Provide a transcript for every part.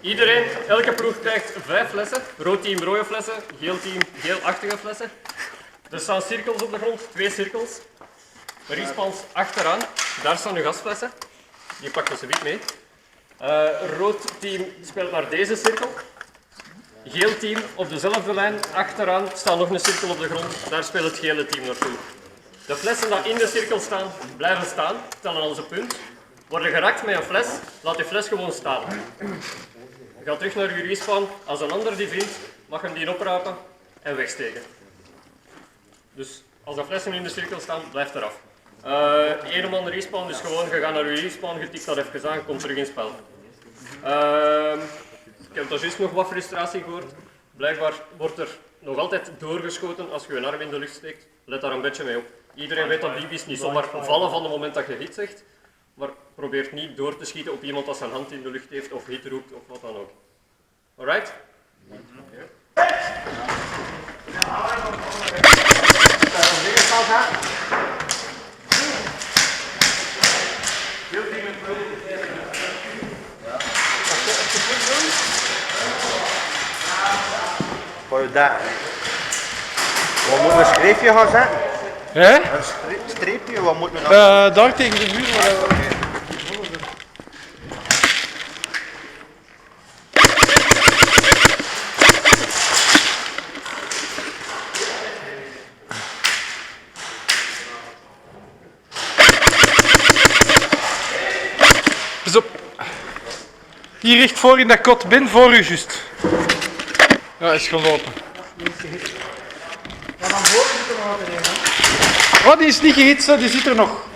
Iedereen, elke ploeg krijgt 5 flessen. Rood team rode flessen, geel team geelachtige flessen. Er staan cirkels op de grond, 2 cirkels. Respawns achteraan, daar staan uw gasflessen. Die pakt je zoiets mee. Rood team speelt naar deze cirkel. Geel team op dezelfde lijn, achteraan staat nog een cirkel op de grond. Daar speelt het gele team naartoe. De flessen die in de cirkel staan, blijven staan, tellen onze punt. Worden geraakt met een fles, laat die fles gewoon staan. Je gaat terug naar je respawn. Als een ander die vindt, mag je hem die oprapen en wegsteken. Dus als de flessen in de cirkel staan, blijft eraf. Eén man respawn, dus gewoon, je gaat naar je respawn, je tikt dat even aan, komt terug in spel. Ik heb daar juist nog wat frustratie gehoord. Blijkbaar wordt er nog altijd doorgeschoten als je een arm in de lucht steekt. Let daar een beetje mee op. Iedereen weet dat BB's niet zomaar vallen van het moment dat je hit zegt. Maar probeert niet door te schieten op iemand dat zijn hand in de lucht heeft of hit roept of wat dan ook. Alright? Daar. Wat moet een streepje gaan zetten? Hè? Een streepje, wat moet we nou? Daar tegen de muur. Pas op. Hier recht voor in dat kot, ben voor u juist. Ja, is gelopen. Ja, maar voor zit er nog altijd in, hè? Oh, die is niet gehitst, die zit er nog.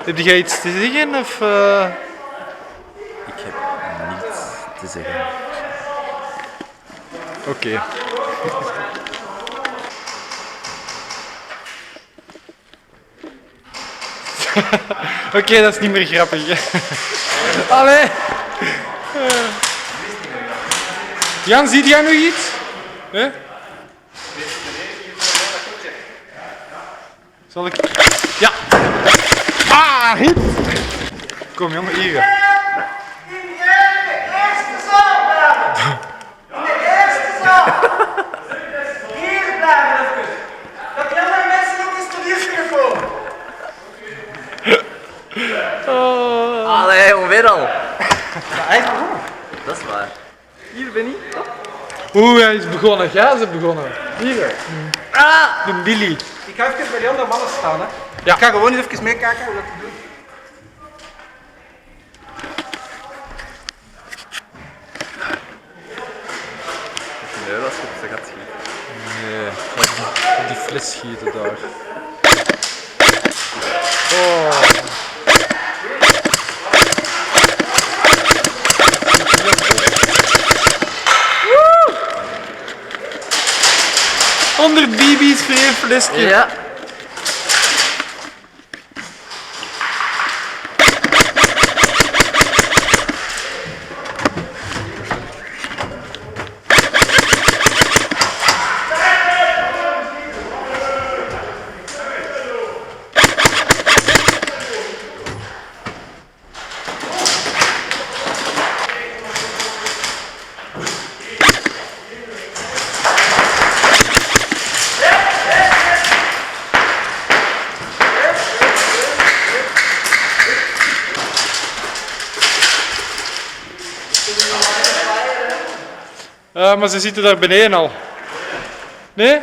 Heb jij iets te zeggen of? Ik heb niets te zeggen. Oké. Oké, dat is niet meer grappig. Allee. Jan, ziet jij nog iets? Hè? Zal ik... Ja. Ah, hit! Kom jongen, hier. In de eerste zaal blijven! In de eerste zaal! Hier blijven even! Dat die andere mensen ook eens tot hier kunnen komen! Allee, ongeveer al. Hij is begonnen. Dat is waar. Hier ben ik. Oeh, hij is begonnen. Jij is begonnen. Hier. De Billy. Ik ga even bij die andere mannen staan, hè. Ja. Ik ga gewoon eens even meekijken hoe dat te doen. Nee, dat is goed, dat gaat schieten. Nee, op die fles schieten daar. Oh. Woe! 100 BB's voor één flesje. Ja. Maar ze zitten daar beneden al. Nee?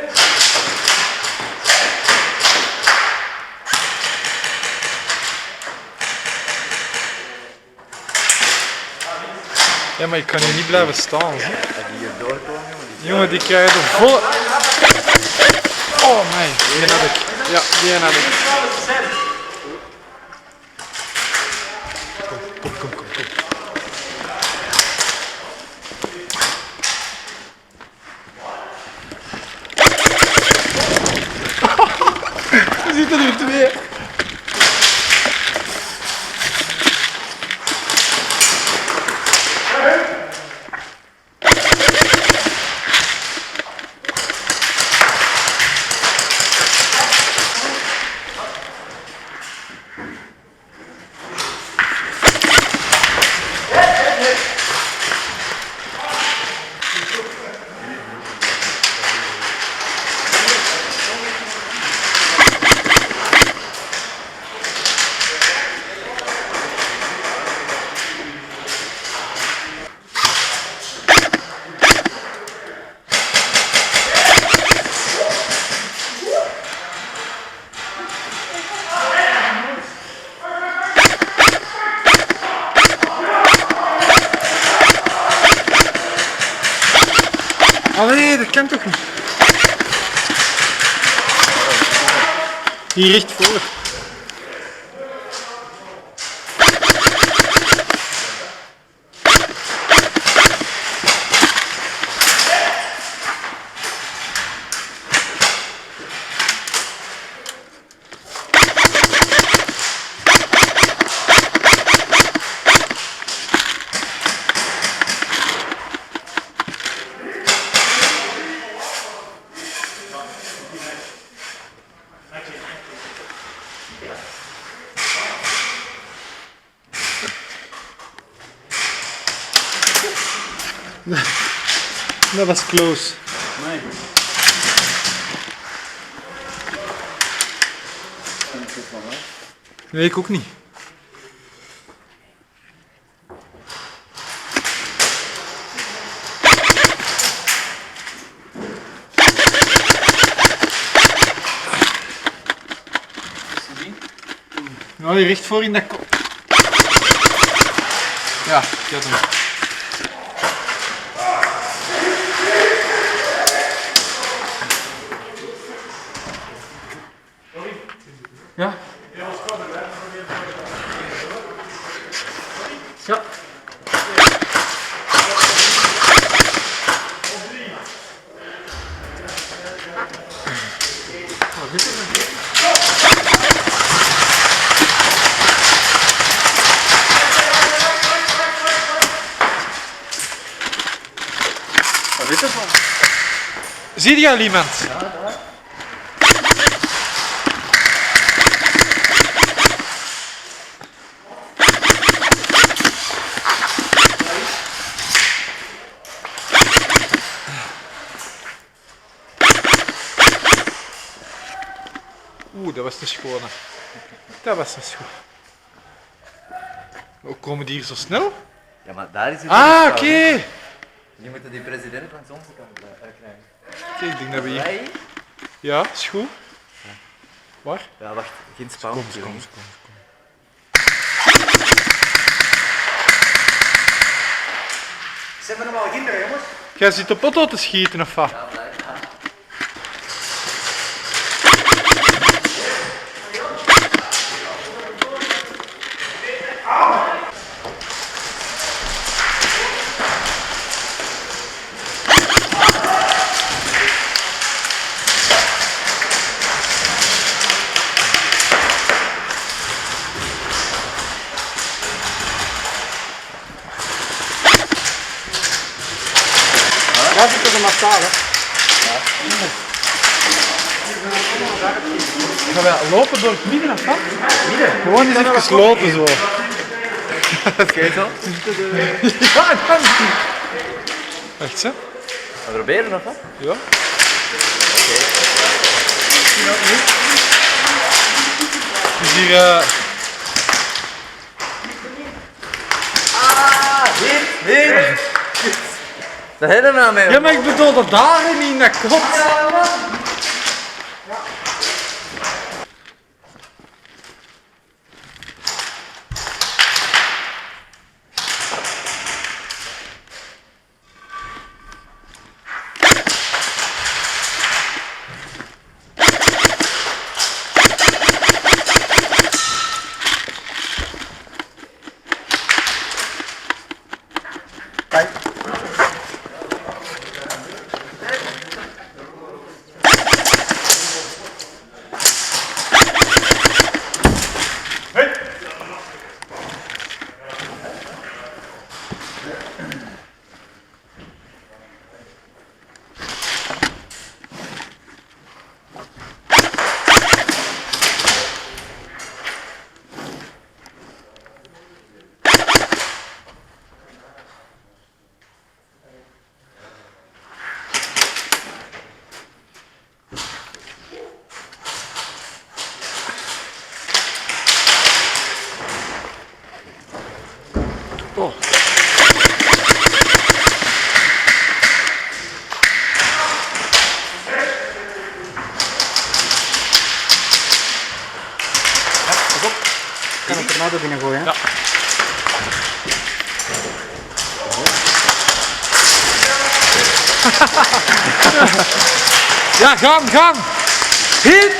Ja, maar ik kan hier niet blijven staan. Hè. Die hier doorkomen, Jongen, die krijgen de volle... Oh, nee. Die had ik. Ja, die had ik. Kom. Allee, dat kan toch niet? Hier recht voor. Dat was close. Nee. Nee, ik ook niet. Nou, die recht voor in dat kop. Ja, ik had hem. Ja. Ja. Wat is het van? Zie je al iemand? Oeh, dat was de schone. Dat was de schone. Hoe komen die hier zo snel? Ja, maar daar is het. Ah, oké. Je moet die president langs onze kant krijgen. Oké, ik denk dat we hier... Wij? Ja, is goed. Waar? Ja, wacht. Geen spawn. Zijn we nog wel kinderen, jongens? Jij zit op auto te schieten of wat? Daar zitten ze massaal, hè. Gaan wij lopen door het midden of wat? Midden? Gewoon eens even lopen zo. Kijk al. Ja, dan. Echt zo? We proberen nog wat? Ja. Het is hier... Nee! Dat hebben we nou mee. Ja, maar ik bedoel dat daar en niet in dat kot. Kan ik er nou door binnen gooien? Ja. Ja, gaan! Hit!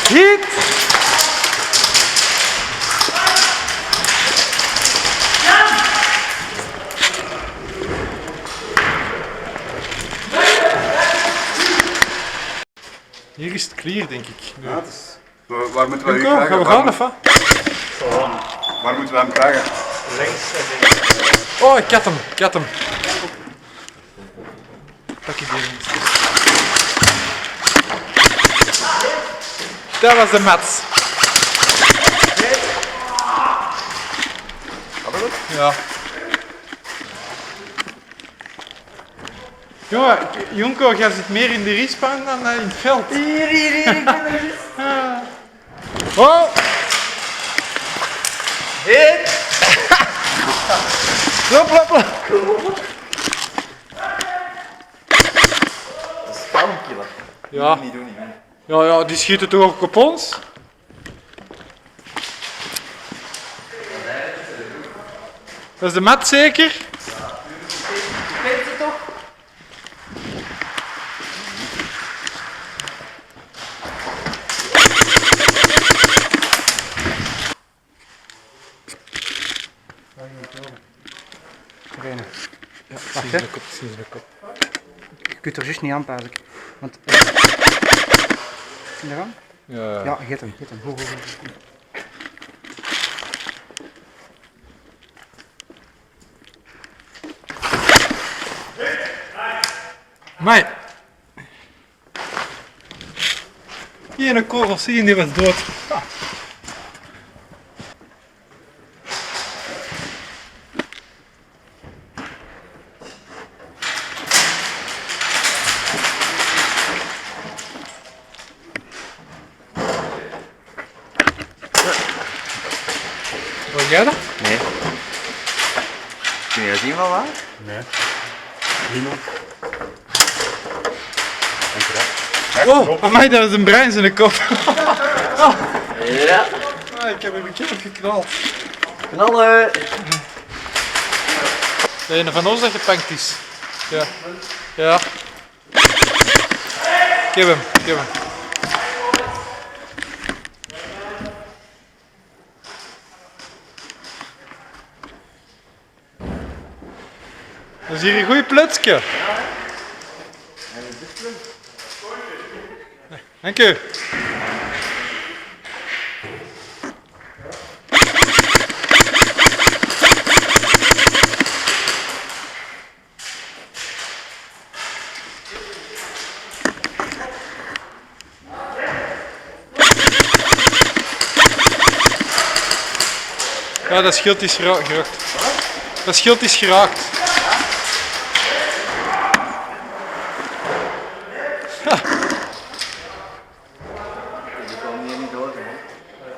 Hit! Hier is het clear, denk ik. Nu. Ja, het is... Waar moeten we u Go, krijgen? gaan we gaan of wat? Waar moeten we hem krijgen? Oh, ik had hem. Pak je die. Dat was de Mats. Ja. Jongen, Jonko, jij zit meer in de respawn dan in het veld. Hier, ik ben er. Oh! Hit! Lop. Spamkiller. Ja. Niet doen. Ja, die schieten toch ook op ons? Dat is de mat zeker? Weet je toch? Reine. Wacht, hè? De kop. Je kunt er juist niet aanpassen. Want... Zie je dat aan? Ja. Ja, get hem. Ho. Mai. Hier een kogel zien, die was dood. Hoor jij dat? Nee. Kun je dat zien van waar? Oh, amai, dat is een brein in de kop. Ja. Ah, ik heb hem een keer geknald. Knallen. De ene van ons dat gepakt is. Ja. Ja. Geef hem. Dat is hier een goeie plutsje. Dank u. Ja, dat schild is geraakt. Dat schild is geraakt.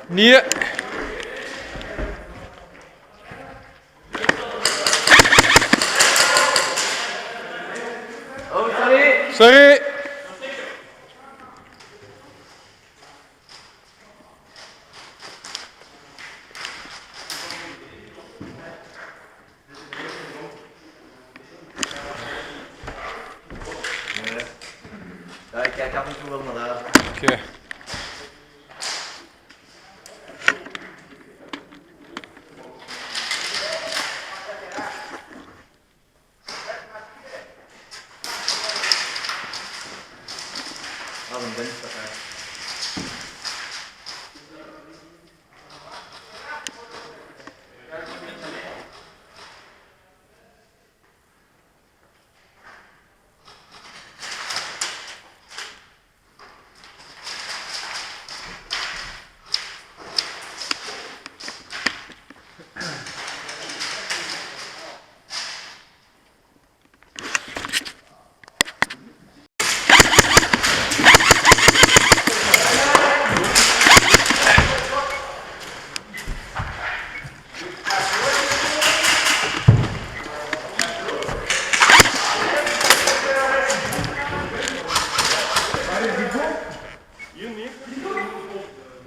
Nee. Oh, sorry. Sorry. wel maar daar. Oké. Aan een dinsdag.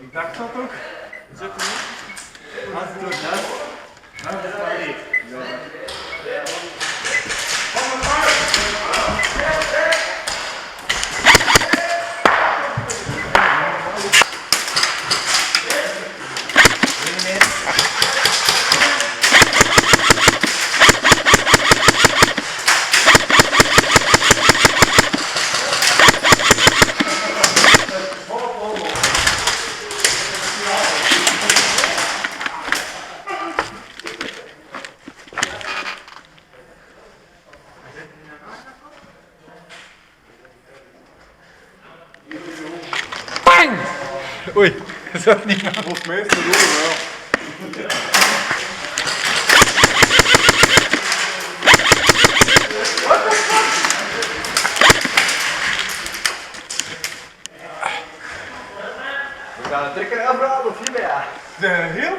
Ik dacht dat ook. Als het door dat, dan is het maar niet. Bang! Oei, dat zat niet meer. Volgens mij is het wel. We gaan het trekker afraden of niet meer? Heel?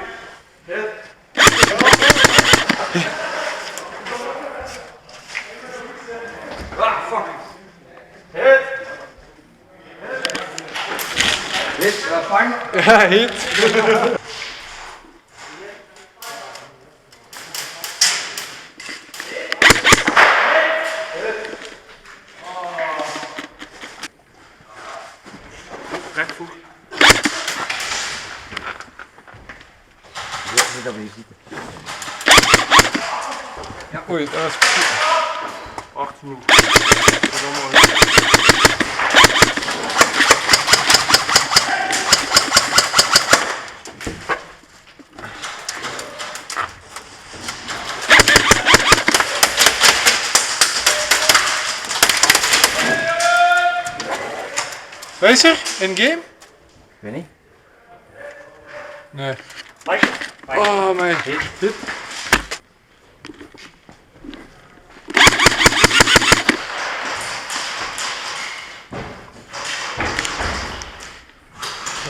Ah, fuck. Hit. Hit, vang. Ja, heet. Recht voor. Dat we hier zitten. Ja, oei, dat was... 8 minuten. Dat is allemaal. Wat is er? In game? Weet niet. Nee. Mike, Oh, mijn. Hit.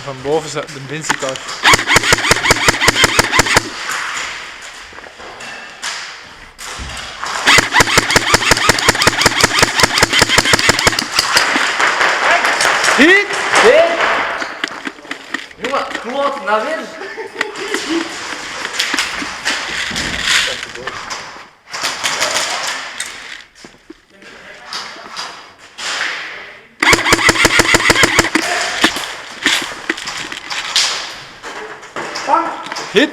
Van boven zat de binsikar. Hit! Jongen, kloot, nou weer. Hit!